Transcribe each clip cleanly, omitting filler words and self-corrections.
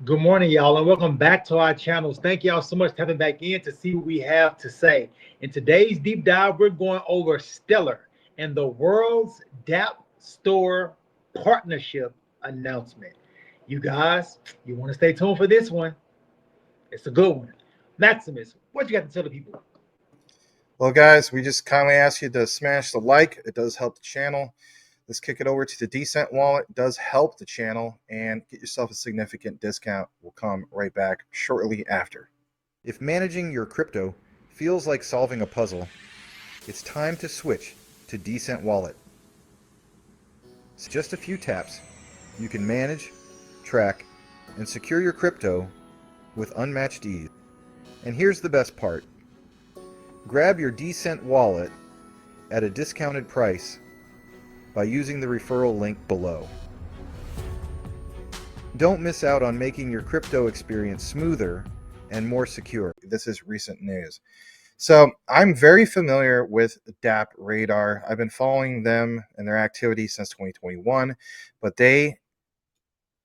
Good morning, y'all, and welcome back to our channels. Thank y'all so much for tapping back in to see what we have to say. In today's deep dive, we're going over Stellar and the world's Dapp Store partnership announcement. You guys, you want to stay tuned for this one. It's a good one. Maximus, what you got to tell the people? Well, guys, we just kindly ask you to smash the like. It does help the channel. Let's kick it over to the Decent wallet. It does help the channel, and get yourself a significant discount. We'll come right back shortly after. If managing your crypto feels like solving a puzzle, it's time to switch to Decent Wallet. So just a few taps, you can manage, track, and secure your crypto with unmatched ease. And here's the best part. Grab your Decent wallet at a discounted price by using the referral link below. Don't miss out on making your crypto experience smoother and more secure. This is recent news. So I'm very familiar with DappRadar. I've been following them and their activity since 2021, but they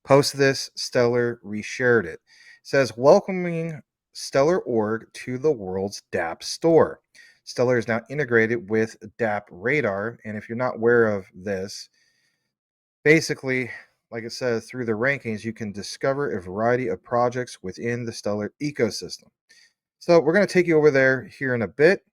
posted this. Stellar reshared it. It says, welcoming Stellar Org to the world's Dapp store. Stellar is now integrated with DappRadar, and if you're not aware of this, basically, like it says, through the rankings, you can discover a variety of projects within the Stellar ecosystem. So we're going to take you over there here in a bit,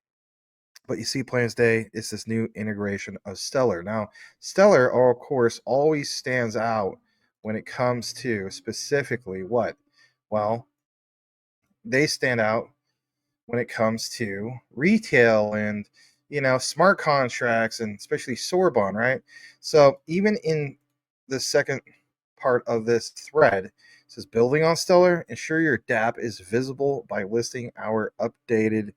but you see, plain as day, it's this new integration of Stellar. Now, Stellar, of course, always stands out when it comes to specifically what? Well, they stand out when it comes to retail and smart contracts, and especially Sorbonne, right? So even in the second part of this thread, it says, building on Stellar, ensure your DApp is visible by listing our updated,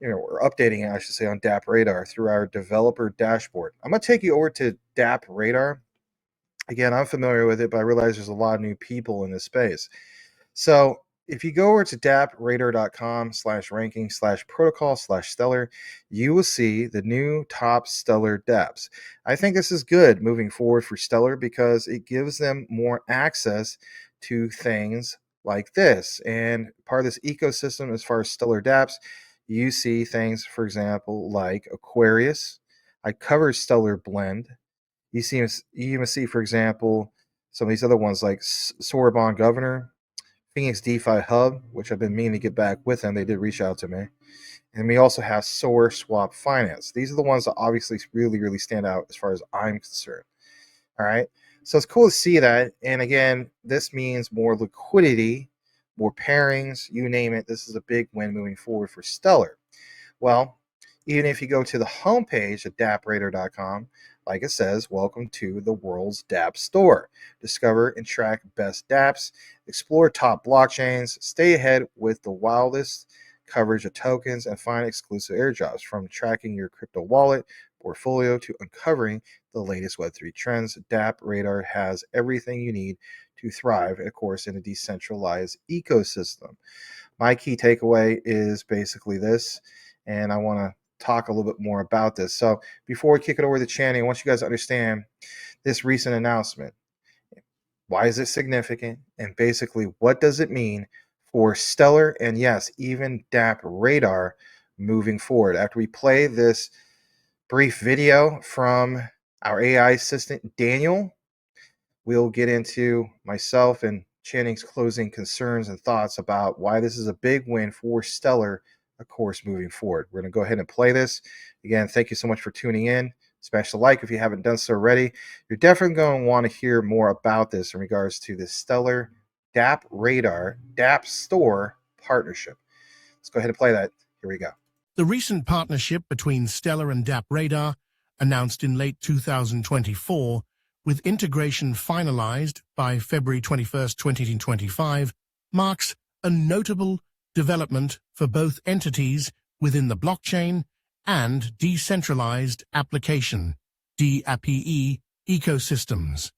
or updating it, I should say, on DappRadar through our developer dashboard. I'm going to take you over to DappRadar. Again, I'm familiar with it, but I realize there's a lot of new people in this space. So if you go over to dappradar.com/ranking/protocol/stellar, you will see the new top Stellar dApps. I think this is good moving forward for Stellar because it gives them more access to things like this. And part of this ecosystem, as far as Stellar dApps, you see things, for example, like Aquarius. I covered Stellar Blend. You even see, for example, some of these other ones like Sorbonne Governor, Phoenix DeFi Hub, which I've been meaning to get back with them. They did reach out to me. And we also have Soar Swap Finance. These are the ones that obviously really, really stand out as far as I'm concerned. All right. So it's cool to see that. And again, this means more liquidity, more pairings, you name it. This is a big win moving forward for Stellar. Well, even if you go to the homepage at dappradar.com, like it says, welcome to the world's Dapp store. Discover and track best dApps, explore top blockchains, stay ahead with the wildest coverage of tokens, and find exclusive airdrops. From tracking your crypto wallet portfolio to uncovering the latest Web3 trends, DappRadar has everything you need to thrive, of course, in a decentralized ecosystem. My key takeaway is basically this, and I want to talk a little bit more about this. So before we kick it over to Channing, I want you guys to understand this recent announcement. Why is it significant? And basically, what does it mean for Stellar and, yes, even DappRadar moving forward? After we play this brief video from our AI assistant, Daniel, we'll get into myself and Channing's closing concerns and thoughts about why this is a big win for Stellar, of course, moving forward. We're going to go ahead and play this. Again, thank you so much for tuning in. Smash the like if you haven't done so already. You're definitely going to want to hear more about this in regards to the Stellar DappRadar Dapp Store partnership. Let's go ahead and play that. Here we go. The recent partnership between Stellar and DappRadar, announced in late 2024, with integration finalized by February 21, 2025, marks a notable development for both entities within the blockchain and decentralized application (DAPE) ecosystems.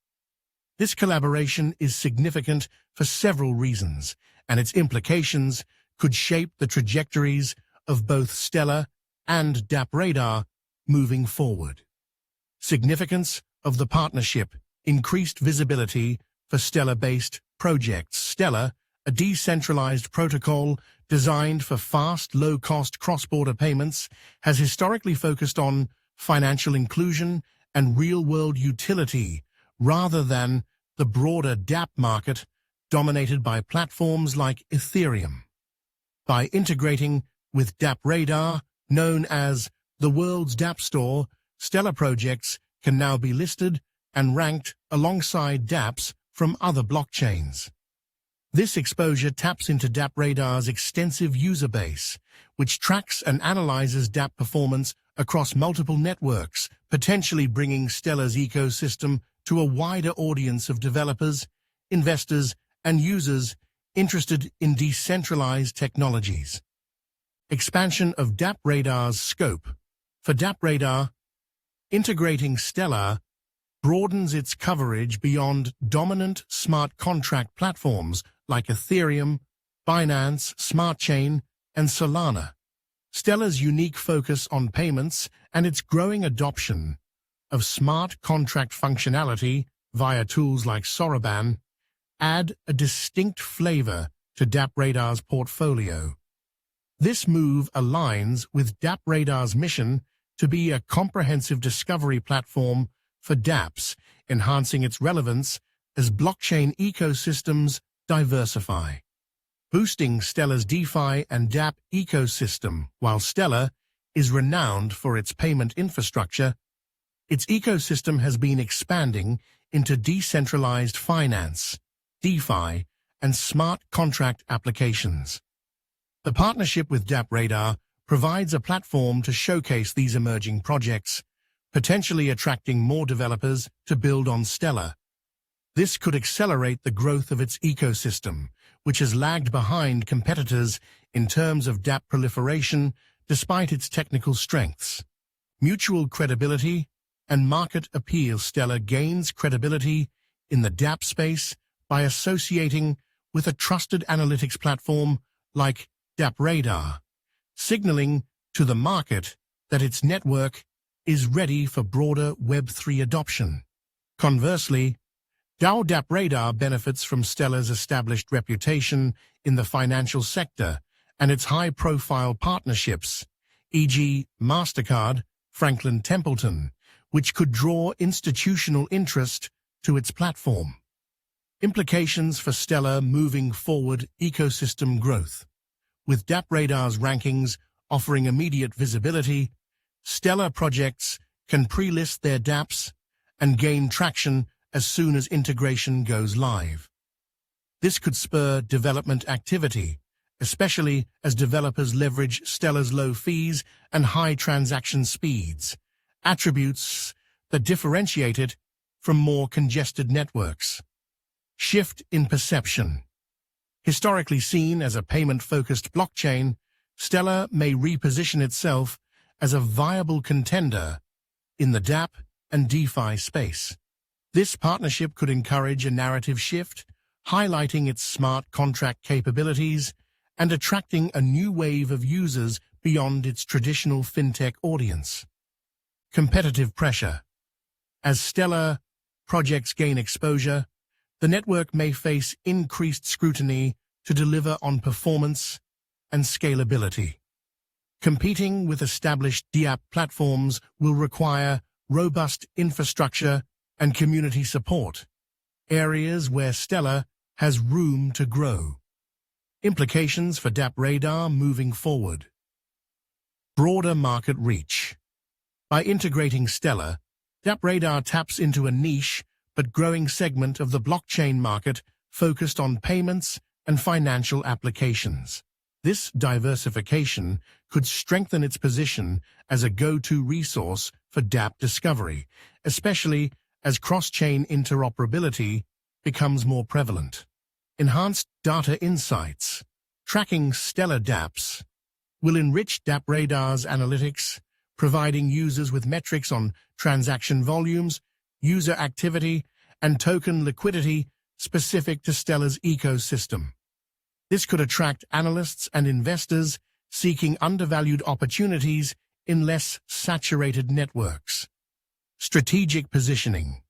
This collaboration is significant for several reasons, and its implications could shape the trajectories of both Stellar and DappRadar moving forward. Significance of the partnership: increased visibility for Stellar-based projects. Stellar, a decentralized protocol designed for fast, low-cost cross-border payments, has historically focused on financial inclusion and real-world utility rather than the broader Dapp market dominated by platforms like Ethereum. By integrating with DappRadar, known as the world's Dapp Store, Stellar projects can now be listed and ranked alongside dApps from other blockchains. This exposure taps into DappRadar's extensive user base, which tracks and analyzes Dapp performance across multiple networks, potentially bringing Stellar's ecosystem to a wider audience of developers, investors, and users interested in decentralized technologies. Expansion of DappRadar's scope. For DappRadar, integrating Stellar broadens its coverage beyond dominant smart contract platforms like Ethereum, Binance, Smart Chain, and Solana. Stellar's unique focus on payments and its growing adoption of smart contract functionality via tools like Soroban add a distinct flavor to DappRadar's portfolio. This move aligns with DappRadar's mission to be a comprehensive discovery platform for dApps, enhancing its relevance as blockchain ecosystems diversify. Boosting Stellar's DeFi and Dapp ecosystem. While Stellar is renowned for its payment infrastructure, its ecosystem has been expanding into decentralized finance, DeFi, and smart contract applications. The partnership with DappRadar provides a platform to showcase these emerging projects, potentially attracting more developers to build on Stellar. This could accelerate the growth of its ecosystem, which has lagged behind competitors in terms of Dapp proliferation despite its technical strengths. Mutual credibility and market appeal. Stellar gains credibility in the Dapp space by associating with a trusted analytics platform like DappRadar, signaling to the market that its network is ready for broader Web3 adoption. Conversely, DappRadar benefits from Stellar's established reputation in the financial sector and its high-profile partnerships, e.g. MasterCard, Franklin Templeton, which could draw institutional interest to its platform. Implications for Stellar moving forward. Ecosystem growth. With DappRadar's rankings offering immediate visibility, Stellar projects can pre-list their dApps and gain traction as soon as integration goes live. This could spur development activity, especially as developers leverage Stellar's low fees and high transaction speeds, attributes that differentiate it from more congested networks. Shift in perception. Historically seen as a payment-focused blockchain, Stellar may reposition itself as a viable contender in the Dapp and DeFi space. This partnership could encourage a narrative shift, highlighting its smart contract capabilities and attracting a new wave of users beyond its traditional fintech audience. Competitive pressure. As Stellar projects gain exposure, the network may face increased scrutiny to deliver on performance and scalability. Competing with established DApp platforms will require robust infrastructure and community support, areas where Stellar has room to grow. Implications for DappRadar moving forward. Broader market reach. By integrating Stellar, DappRadar taps into a niche but growing segment of the blockchain market focused on payments and financial applications. This diversification could strengthen its position as a go-to resource for Dapp discovery, especially as cross-chain interoperability becomes more prevalent. Enhanced data insights. Tracking Stellar dApps will enrich DappRadar's analytics, providing users with metrics on transaction volumes, user activity, and token liquidity specific to Stellar's ecosystem. This could attract analysts and investors seeking undervalued opportunities in less saturated networks. Strategic positioning.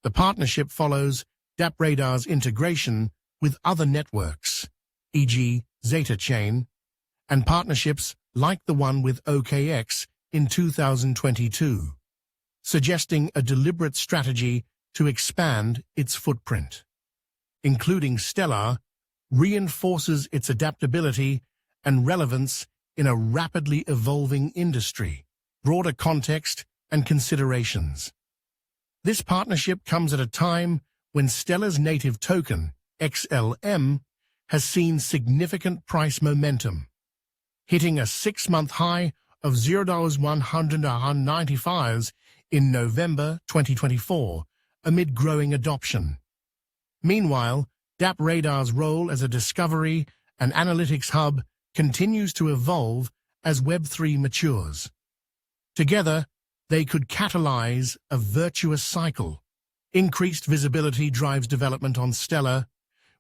The partnership follows DappRadar's integration with other networks, e.g. Zeta Chain, and partnerships like the one with OKX in 2022, suggesting a deliberate strategy to expand its footprint. Including Stellar reinforces its adaptability and relevance in a rapidly evolving industry. Broader context and considerations. This partnership comes at a time when Stellar's native token, XLM, has seen significant price momentum, hitting a 6-month high of $0.195 in November 2024 amid growing adoption. Meanwhile, DappRadar's role as a discovery and analytics hub continues to evolve as Web3 matures. Together, they could catalyze a virtuous cycle. Increased visibility drives development on Stellar,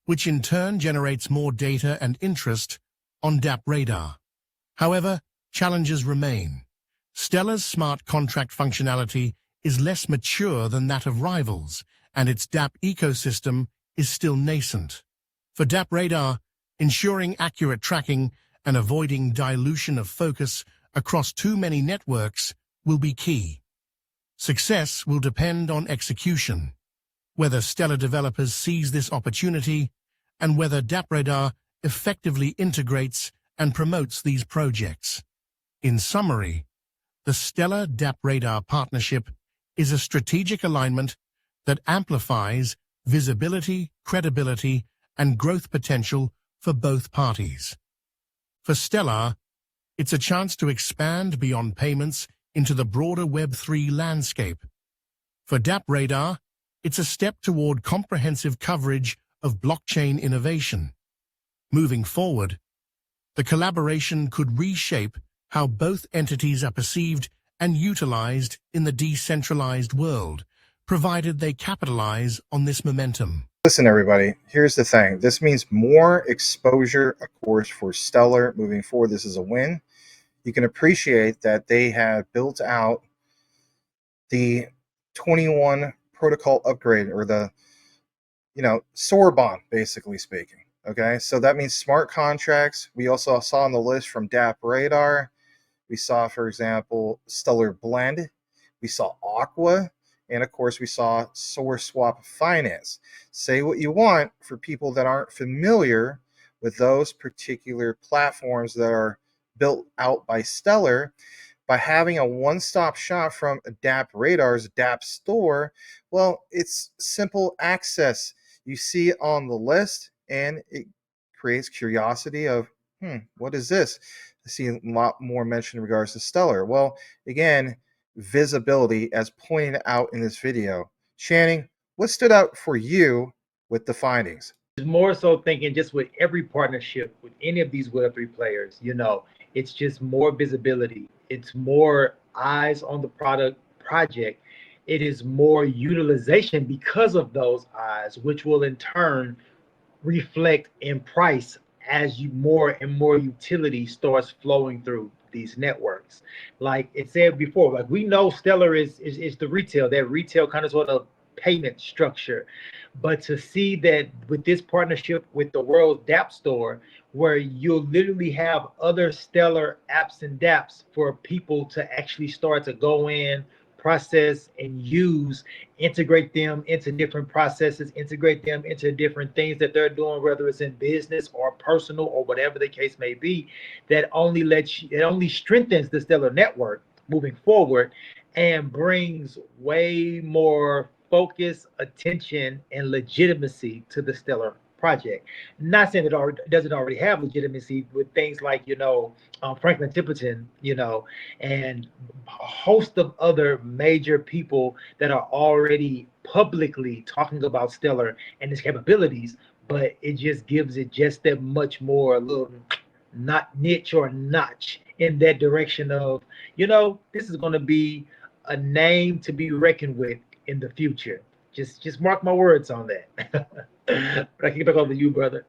which in turn generates more data and interest on DappRadar. However, challenges remain. Stellar's smart contract functionality is less mature than that of rivals, and its Dapp ecosystem is still nascent. For DappRadar, ensuring accurate tracking and avoiding dilution of focus across too many networks will be key. Success will depend on execution, whether Stellar developers seize this opportunity, and whether DappRadar effectively integrates and promotes these projects. In summary, the Stellar DappRadar partnership is a strategic alignment that amplifies visibility, credibility, and growth potential for both parties. For Stellar, it's a chance to expand beyond payments into the broader Web3 landscape. For DappRadar, it's a step toward comprehensive coverage of blockchain innovation. Moving forward, the collaboration could reshape how both entities are perceived and utilized in the decentralized world, provided they capitalize on this momentum. Listen, everybody, here's the thing. This means more exposure, of course, for Stellar moving forward. This is a win. You can appreciate that they have built out the 21 protocol upgrade, or the, Sorbonne, basically speaking. Okay, so that means smart contracts. We also saw on the list from DappRadar. We saw, for example, Stellar Blend. We saw Aqua. And of course, we saw SourceSwap Finance. Say what you want for people that aren't familiar with those particular platforms that are built out by Stellar. By having a one-stop shop from DappRadar's Dapp store, well, it's simple access. You see it on the list, and it creates curiosity of, what is this? I see a lot more mention in regards to Stellar. Well, again, visibility, as pointed out in this video. Channing, what stood out for you with the findings? More so thinking just with every partnership with any of these Web3 players, it's just more visibility. It's more eyes on the project. It is more utilization because of those eyes, which will in turn reflect in price as more and more utility starts flowing through these networks. Like it said before, like we know Stellar is the retail, that retail kind of sort of payment structure. But to see that with this partnership with the world's Dapp store, where you'll literally have other Stellar apps and dapps for people to actually start to go in, process, and use, integrate them into different processes, integrate them into different things that they're doing, whether it's in business or personal or whatever the case may be, it only strengthens the Stellar network moving forward and brings way more focus, attention, and legitimacy to the Stellar project. Not saying it doesn't already have legitimacy with things like, Franklin Templeton, and a host of other major people that are already publicly talking about Stellar and its capabilities, but it just gives it just that much more, a little not niche or notch in that direction of, this is going to be a name to be reckoned with in the future. Just mark my words on that. But I can get back over to you, brother.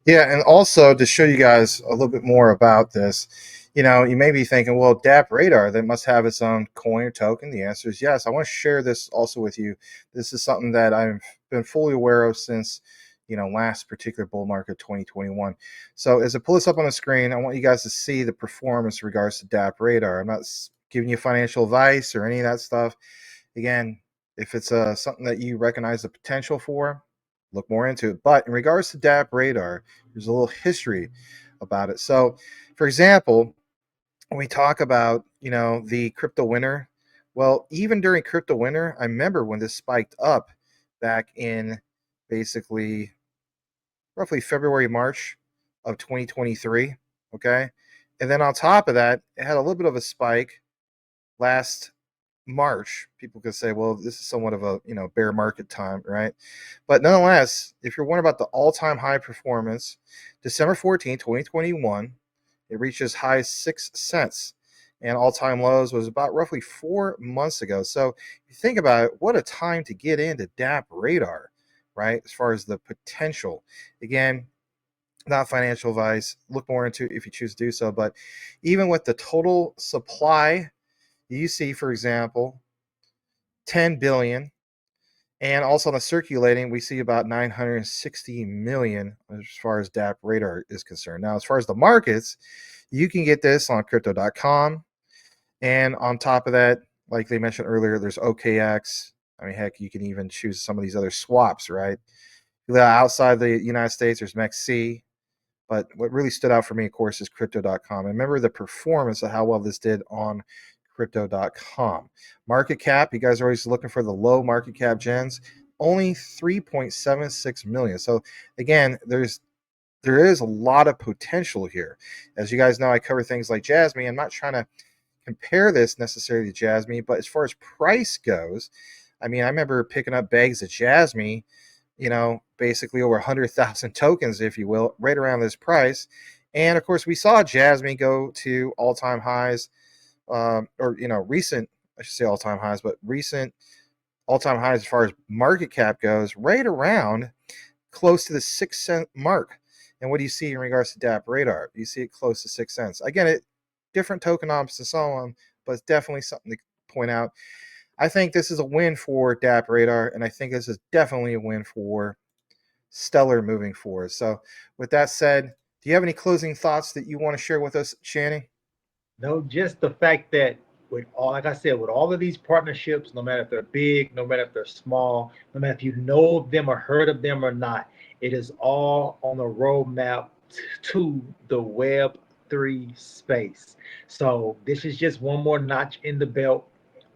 Yeah, and also to show you guys a little bit more about this, you may be thinking, well, DappRadar, that must have its own coin or token. The answer is yes. I want to share this also with you. This is something that I've been fully aware of since last particular bull market 2021. So as I pull this up on the screen, I want you guys to see the performance in regards to DappRadar. I'm not giving you financial advice or any of that stuff. Again, if it's something that you recognize the potential for, look more into it. But in regards to DappRadar, there's a little history about it. So, for example, when we talk about the crypto winter, well, even during crypto winter, I remember when this spiked up back in basically roughly February, March of 2023. Okay. And then on top of that, it had a little bit of a spike last March. People could say, well, this is somewhat of a bear market time, right? But nonetheless, if you're wondering about the all-time high performance, December 14, 2021, it reached as high as 6 cents. And all-time lows was about roughly 4 months ago. So if you think about it, what a time to get into DappRadar, right? As far as the potential. Again, not financial advice. Look more into it if you choose to do so. But even with the total supply, you see, for example, 10 billion. And also on the circulating, we see about 960 million as far as DappRadar is concerned. Now, as far as the markets, you can get this on crypto.com. And on top of that, like they mentioned earlier, there's OKX. I mean, heck, you can even choose some of these other swaps, right? Outside the United States, there's MEXC. But what really stood out for me, of course, is crypto.com. And remember the performance of how well this did on crypto.com. Market cap, you guys are always looking for the low market cap gens, only 3.76 million. So again, there is a lot of potential here. As you guys know, I cover things like Jasmine. I'm not trying to compare this necessarily to Jasmine, but as far as price goes, I mean, I remember picking up bags of Jasmine, basically over 100,000 tokens, if you will, right around this price. And of course, we saw Jasmine go to all-time highs, recent, I should say all-time highs, but recent all-time highs as far as market cap goes, right around close to the 6 cent mark. And what do you see in regards to DappRadar? You see it close to 6 cents. Again, different tokenomics and so on, but it's definitely something to point out. I think this is a win for DappRadar, and I think this is definitely a win for Stellar moving forward. So with that said, do you have any closing thoughts that you want to share with us, Channing? No, just the fact that with all, like I said, with all of these partnerships, no matter if they're big, no matter if they're small, no matter if you know of them or heard of them or not, it is all on the roadmap to the Web3 space. So this is just one more notch in the belt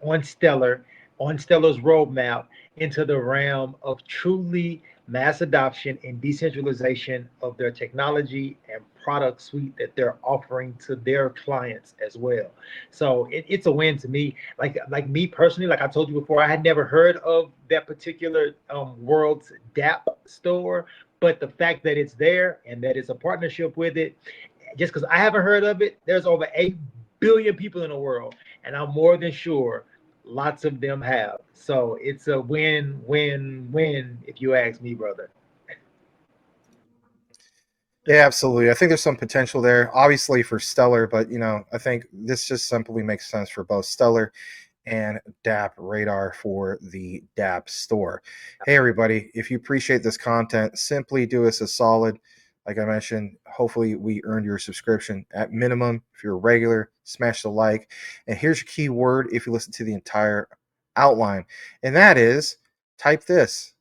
on Stellar, on Stellar's roadmap into the realm of truly mass adoption and decentralization of their technology and product suite that they're offering to their clients as well. So it's a win to me. Like me personally, like I told you before, I had never heard of that particular world's Dapp store, but the fact that it's there and that it's a partnership with it, just because I haven't heard of it, there's over 8 billion people in the world, and I'm more than sure lots of them have. So it's a win, win, win, if you ask me, brother. Yeah, absolutely. I think there's some potential there, obviously for Stellar, but I think this just simply makes sense for both Stellar and DappRadar for the Dapp store. Hey, everybody, if you appreciate this content, simply do us a solid. Like I mentioned, hopefully we earned your subscription. At minimum, if you're a regular, smash the like. And here's your key word if you listen to the entire outline, and that is type this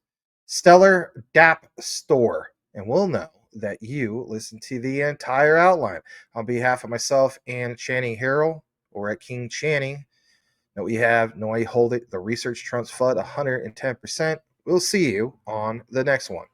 Stellar Dapp store, and we'll know that you listen to the entire outline. On behalf of myself and Channing Harrell, or at King Channing, that we have No I Hold It, the research trumps FUD 110%. We'll see you on the next one.